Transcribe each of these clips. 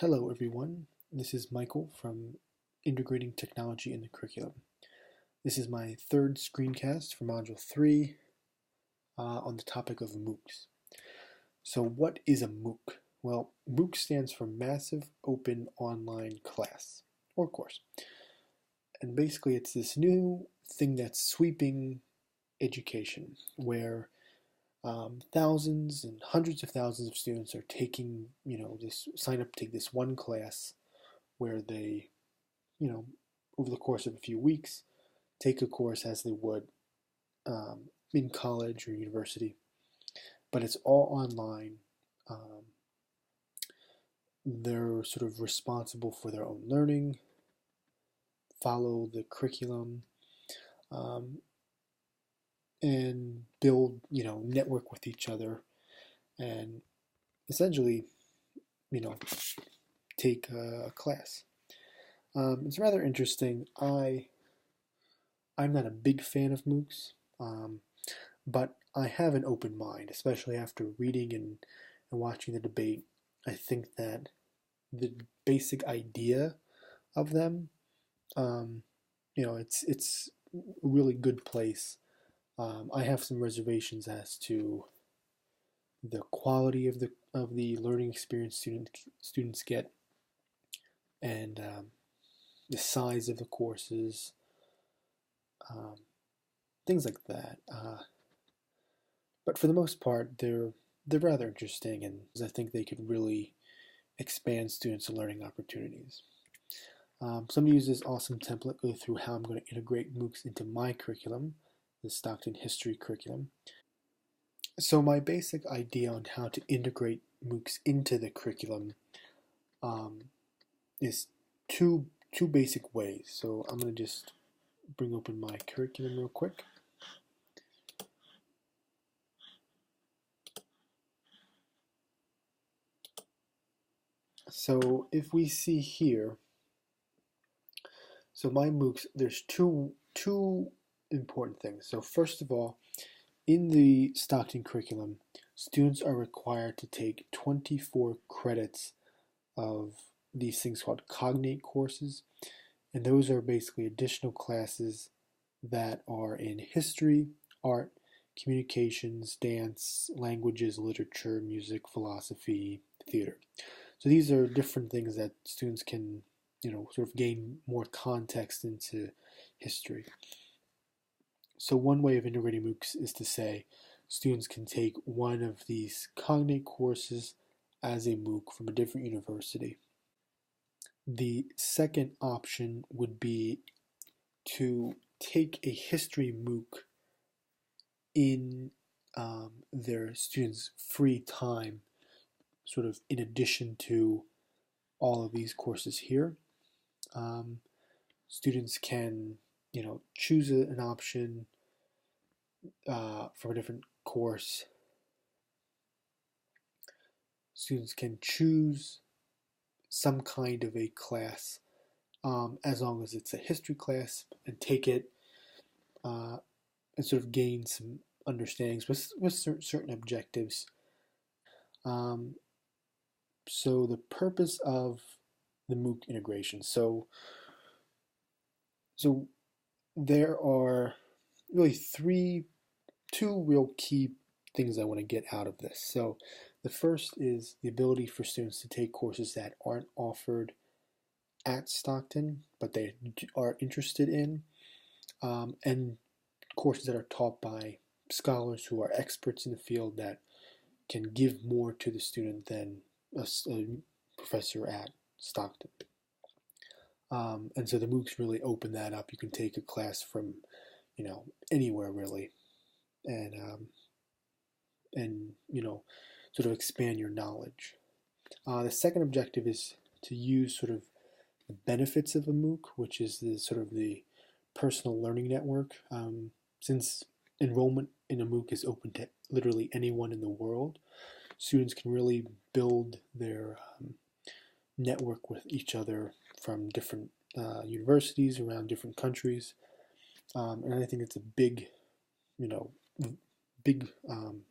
Hello everyone, this is Michael from Integrating Technology in the Curriculum. This is my third screencast for Module 3 on the topic of MOOCs. So what is a MOOC? Well, MOOC stands for Massive Open Online Class, or course. And basically it's this new thing that's sweeping education, where thousands and hundreds of thousands of students are taking, sign up to take this one class where they, over the course of a few weeks, take a course as they would in college or university. But it's all online. They're sort of responsible for their own learning, follow the curriculum, and build, network with each other, and essentially, take a class. It's rather interesting. I'm not a big fan of MOOCs, but I have an open mind, especially after reading and watching the debate. I think that the basic idea of them, it's a really good place. I have some reservations as to the quality of the learning experience students get, and the size of the courses, things like that. But for the most part, they're rather interesting, and I think they could really expand students' learning opportunities. So I'm going to use this awesome template, go through how I'm going to integrate MOOCs into my curriculum, the Stockton history curriculum. So my basic idea on how to integrate MOOCs into the curriculum is two basic ways. So I'm going to just bring open my curriculum real quick. So if we see here, so my MOOCs, there's two important things. So first of all, in the Stockton curriculum, students are required to take 24 credits of these things called cognate courses, and those are basically additional classes that are in history, art, communications, dance, languages, literature, music, philosophy, theater. So these are different things that students can, sort of gain more context into history. So one way of integrating MOOCs is to say students can take one of these cognate courses as a MOOC from a different university. The second option would be to take a history MOOC in their students' free time, sort of in addition to all of these courses here. Students can, choose an option from a different course. Students can choose some kind of a class, as long as it's a history class, and take it and sort of gain some understandings with certain objectives. So the purpose of the MOOC integration. So there are really two real key things I want to get out of this. So the first is the ability for students to take courses that aren't offered at Stockton, but they are interested in, and courses that are taught by scholars who are experts in the field that can give more to the student than a professor at Stockton. And so the MOOCs really open that up. You can take a class from, anywhere really, and sort of expand your knowledge. The second objective is to use sort of the benefits of a MOOC, which is the sort of the personal learning network. Since enrollment in a MOOC is open to literally anyone in the world, students can really build their network with each other from different universities around different countries, and I think it's a big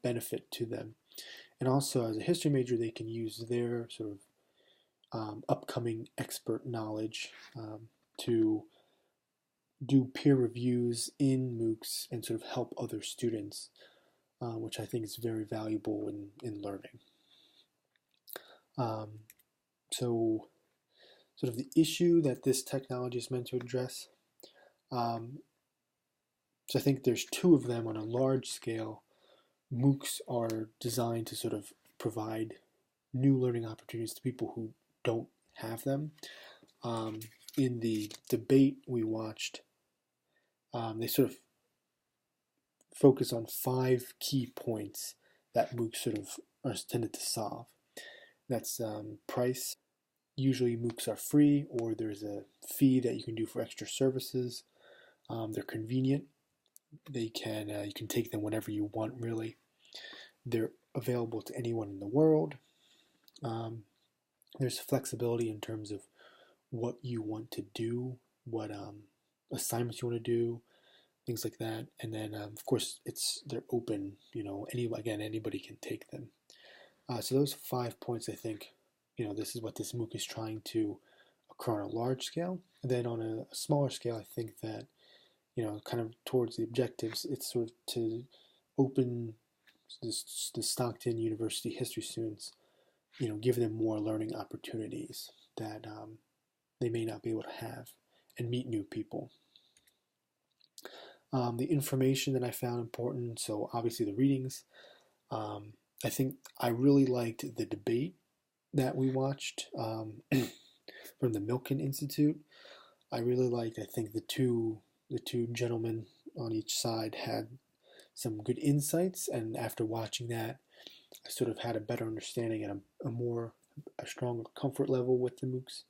benefit to them. And also, as a history major, they can use their sort of upcoming expert knowledge, to do peer reviews in MOOCs and sort of help other students, which I think is very valuable in learning. So sort of the issue that this technology is meant to address. So I think there's two of them on a large scale. MOOCs are designed to sort of provide new learning opportunities to people who don't have them. In the debate we watched, they sort of focus on 5 key points that MOOCs sort of are tended to solve. That's price. Usually MOOCs are free, or there's a fee that you can do for extra services. They're convenient. They can you can take them whenever you want, really. They're available to anyone in the world. There's flexibility in terms of what you want to do, what assignments you want to do, things like that. And then, of course, they're open. Anybody can take them. So those 5 points, I think, this is what this MOOC is trying to occur on a large scale. And then on a smaller scale, I think that, kind of towards the objectives, it's sort of to open the Stockton University history students, give them more learning opportunities that they may not be able to have, and meet new people. The information that I found important, so obviously the readings. I think I really liked the debate that we watched from the Milken Institute. I really liked, I think the two gentlemen on each side had some good insights, and after watching that, I sort of had a better understanding and a stronger comfort level with the MOOCs.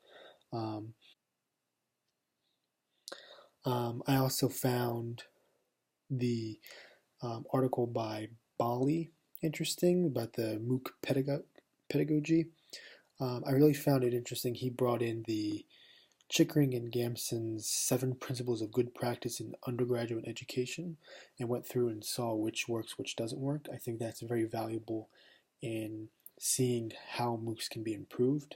I also found the article by Bali interesting about the MOOC pedagogy. I really found it interesting. He brought in the Chickering and Gamson's 7 Principles of Good Practice in Undergraduate Education and went through and saw which works, which doesn't work. I think that's very valuable in seeing how MOOCs can be improved.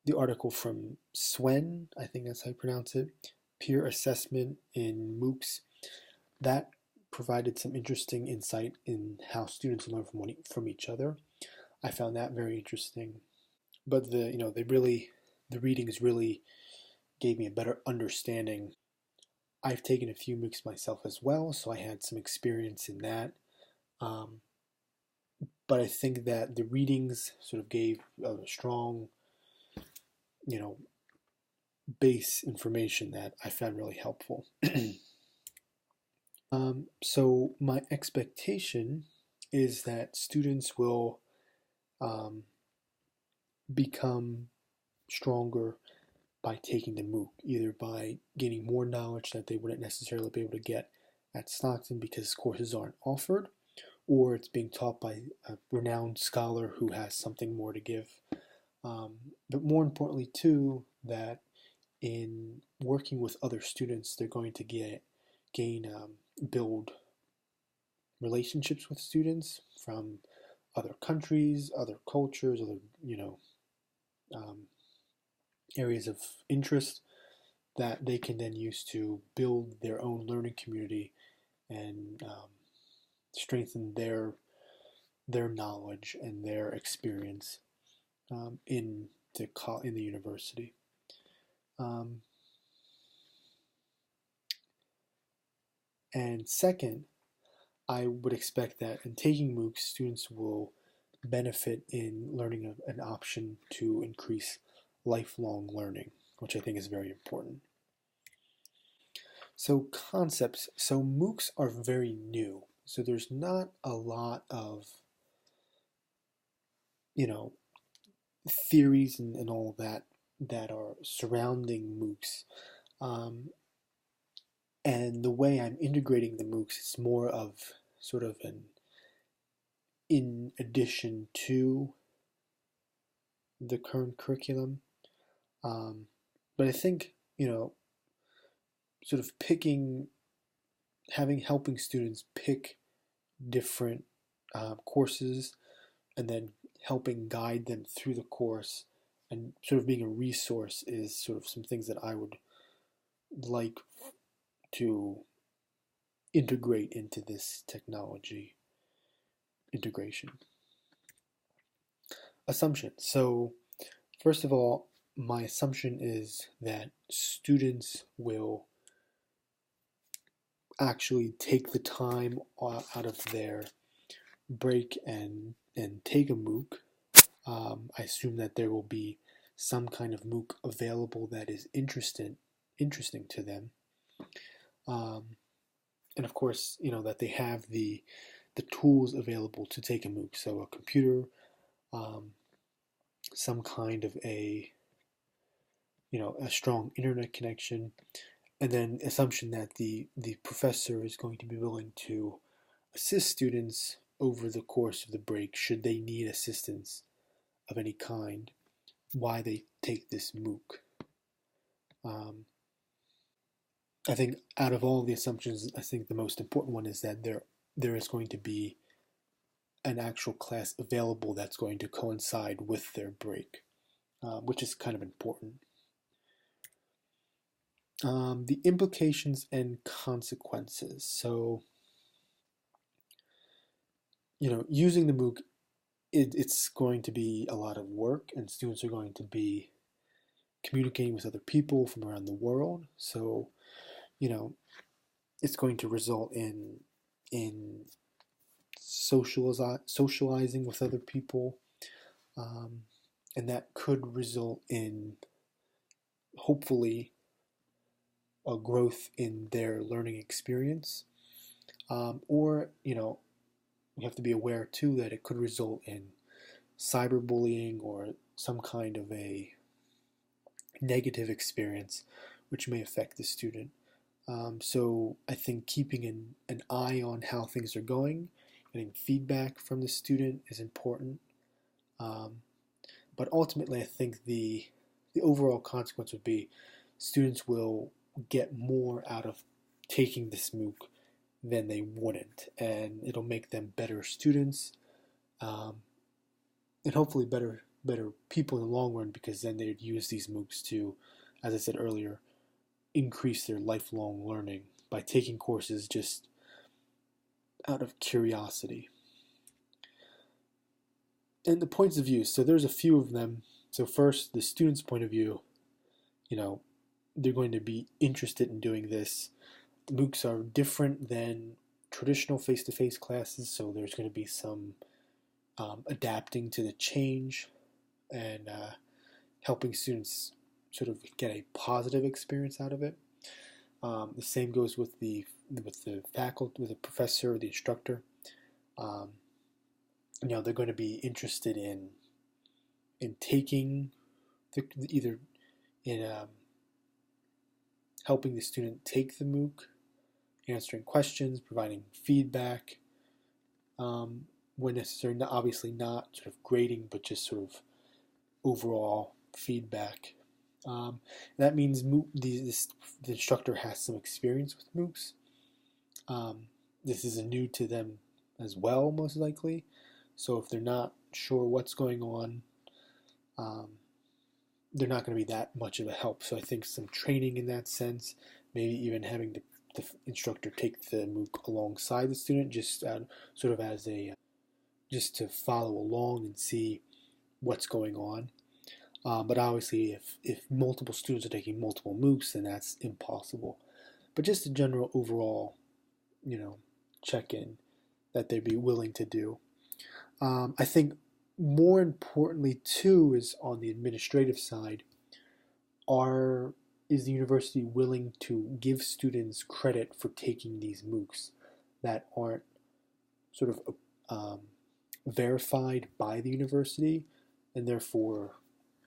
The article from Swen, I think that's how you pronounce it, Peer Assessment in MOOCs, that provided some interesting insight in how students learn from each other. I found that very interesting. But the readings really gave me a better understanding. I've taken a few MOOCs myself as well, so I had some experience in that. But I think that the readings sort of gave a strong, base information that I found really helpful. So my expectation is that students will become stronger by taking the MOOC, either by gaining more knowledge that they wouldn't necessarily be able to get at Stockton because courses aren't offered, or it's being taught by a renowned scholar who has something more to give. But more importantly, too, that in working with other students, they're going to build relationships with students from other countries, other cultures, other areas of interest that they can then use to build their own learning community and strengthen their knowledge and their experience in the university. And second, I would expect that in taking MOOCs, students will benefit in learning an option to increase lifelong learning, which I think is very important. So concepts. So MOOCs are very new. So there's not a lot of, theories and all that are surrounding MOOCs. And the way I'm integrating the MOOCs is more of sort of an in addition to the current curriculum. But I think, sort of helping students pick different courses and then helping guide them through the course and sort of being a resource is sort of some things that I would like to integrate into this technology integration. Assumption. So first of all, my assumption is that students will actually take the time out of their break and take a MOOC. I assume that there will be some kind of MOOC available that is interesting to them, and of course, that they have the tools available to take a MOOC. So a computer, some kind of a strong internet connection, and then assumption that the professor is going to be willing to assist students over the course of the break should they need assistance of any kind while they take this MOOC. I think out of all the assumptions, I think the most important one is that there is going to be an actual class available that's going to coincide with their break, which is kind of important. The implications and consequences. So, using the MOOC, it's going to be a lot of work, and students are going to be communicating with other people from around the world. So, it's going to result in socializing with other people, and that could result in, hopefully, a growth in their learning experience, or we have to be aware too that it could result in cyberbullying or some kind of a negative experience which may affect the student. So I think keeping an eye on how things are going, getting feedback from the student is important. But ultimately, I think the overall consequence would be students will get more out of taking this MOOC than they wouldn't, and it'll make them better students, and hopefully better people in the long run, because then they'd use these MOOCs to, as I said earlier, increase their lifelong learning by taking courses just out of curiosity. And the points of view, so there's a few of them. So first, the student's point of view, they're going to be interested in doing this. The MOOCs are different than traditional face-to-face classes, so there's going to be some adapting to the change and helping students sort of get a positive experience out of it. The same goes with the faculty, with the professor or the instructor. They're going to be interested in taking either in helping the student take the MOOC, answering questions, providing feedback, when necessary. Obviously not sort of grading, but just sort of overall feedback. That means the instructor has some experience with MOOCs. This is new to them as well, most likely. So if they're not sure what's going on, they're not going to be that much of a help. So I think some training in that sense, maybe even having the instructor take the MOOC alongside the student, just sort of as a just to follow along and see what's going on. But obviously, if multiple students are taking multiple MOOCs, then that's impossible. But just a general overall, check-in that they'd be willing to do. I think more importantly too is on the administrative side. Is the university willing to give students credit for taking these MOOCs that aren't sort of verified by the university and therefore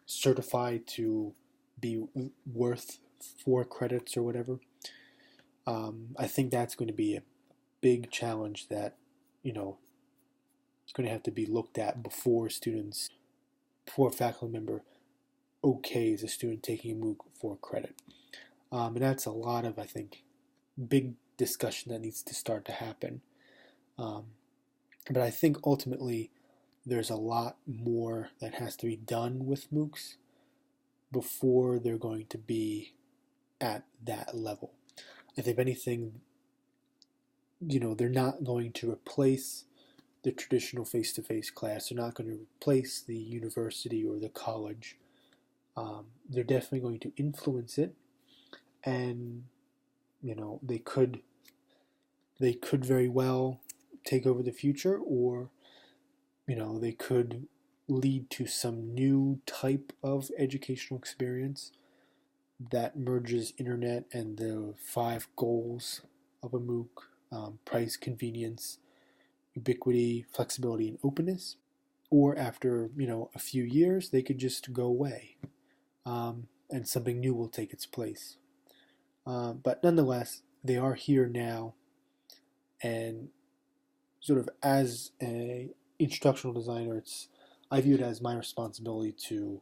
certified to be worth 4 credits or whatever? I think that's going to be a big challenge that it's going to have to be looked at before a faculty member okays a student taking a MOOC for credit. And that's a lot of, I think, big discussion that needs to start to happen. But I think ultimately there's a lot more that has to be done with MOOCs before they're going to be at that level. If anything, they're not going to replace the traditional face-to-face class. They're not going to replace the university or the college. They're definitely going to influence it, and they could very well take over the future, or they could lead to some new type of educational experience that merges internet and the 5 goals of a MOOC: price, convenience, ubiquity, flexibility, and openness. Or after a few years, they could just go away, and something new will take its place. But nonetheless, they are here now, and sort of as a instructional designer, I view it as my responsibility to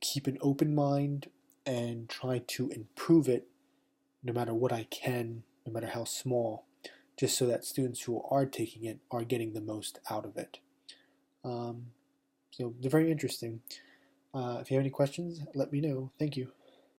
keep an open mind and try to improve it no matter what I can, no matter how small, just so that students who are taking it are getting the most out of it. So they're very interesting. If you have any questions, let me know. Thank you.